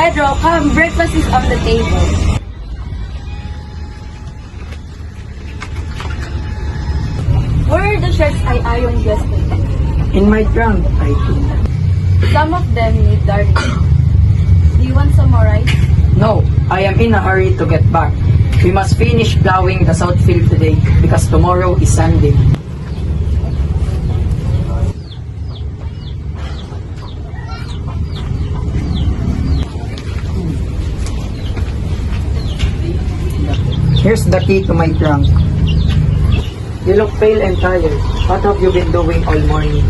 Pedro, come, breakfast is on the table. Where are the shirts I ironed yesterday? In my trunk, I think. Some of them need darning. Do you want some more rice? No, I am in a hurry to get back. We must finish plowing the south field today because tomorrow is Sunday. Here's the key to my trunk. You look pale and tired. What have you been doing all morning?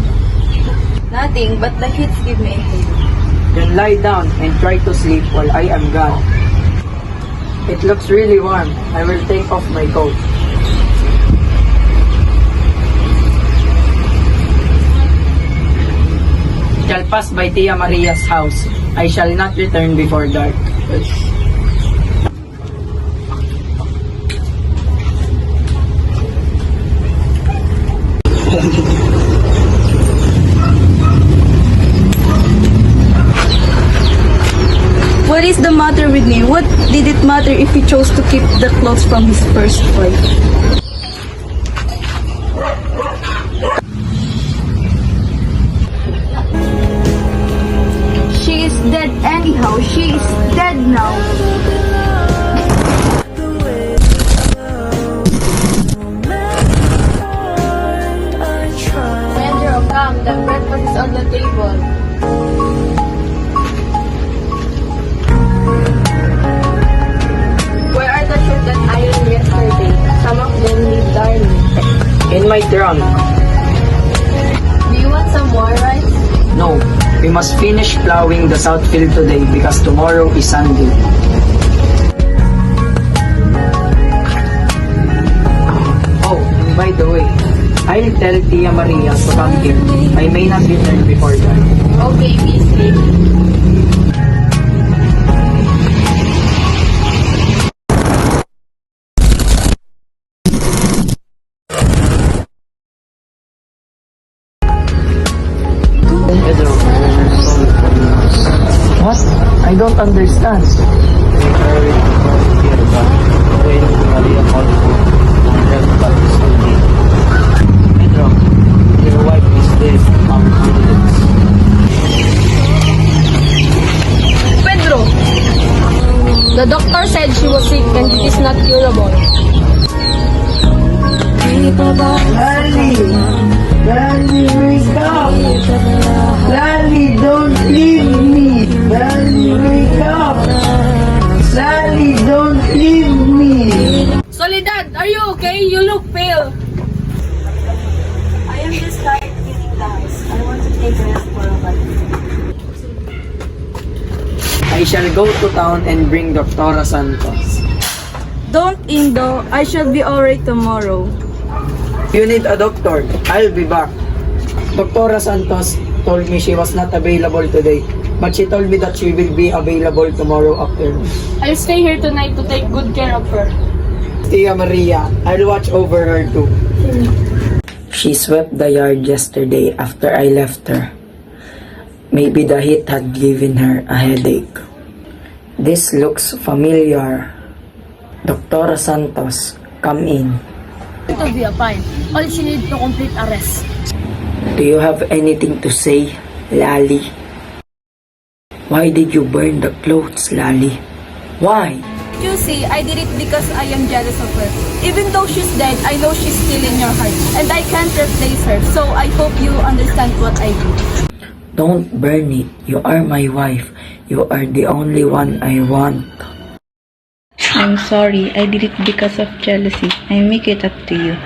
Nothing, but the heats give me a headache. Then lie down and try to sleep while I am gone. It looks really warm. I will take off my coat. Shall pass by Tia Maria's house. I shall not return before dark. What is the matter with me? What did it matter if he chose to keep the clothes from his first wife? She is dead anyhow. She is dead now. Pedro, come. The breakfast is on the table. Where are the shirts that I ironed yesterday? Some of them need darning. In my trunk. Do you want some more rice? No, we must finish plowing the south field today because tomorrow is Sunday. Oh, and by the way, I'll tell Tia Maria to come here. I may not return before that. Okay, be safe. Pedro, what? I don't understand. Pedro, your wife is dead. Pedro, the doctor said she was sick and it is not curable. Lali! Lali, wake up! Lali, don't leave me! Lali, wake up! Lali, don't leave me! Soledad, are you okay? You look pale. I am just tired cleaning the house. I want to take rest for a while. I shall go to town and bring Dr. Santos. Don't, Indo. I shall be alright tomorrow. If you need a doctor, I'll be back. Dr. Santos told me she was not available today, but she told me that she will be available tomorrow afternoon. I'll stay here tonight to take good care of her. Tia Maria, I'll watch over her too. She swept the yard yesterday after I left her. Maybe the heat had given her a headache. This looks familiar. Dr. Santos, come in. It will be a fine. All she needs to complete arrest. Do you have anything to say, Lali? Why did you burn the clothes, Lali? Why? You see, I did it because I am jealous of her. Even though she's dead, I know she's still in your heart. And I can't replace her. So I hope you understand what I do. Don't burn it. You are my wife. You are the only one I want. I'm sorry, I did it because of jealousy. I make it up to you.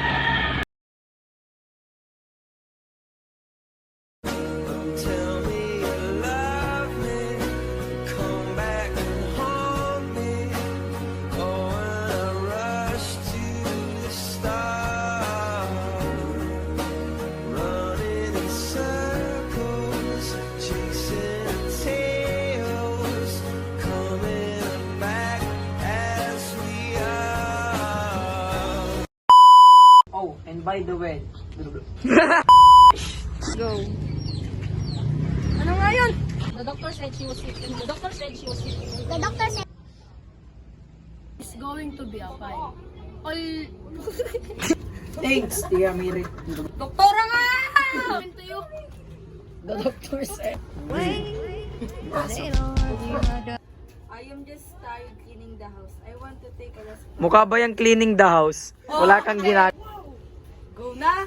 Oh, and by the way, Go. Ano nga yun? The doctor said she was sick. The doctor said she was sick. The doctor said It's going to be a fine. All... Thanks, Tia Miri. Doktora nga! To you. The doctor said. I am just tired cleaning the house. I want to take a rest. Mukha ba yung cleaning the house? Wala kang ginagawa. Go na!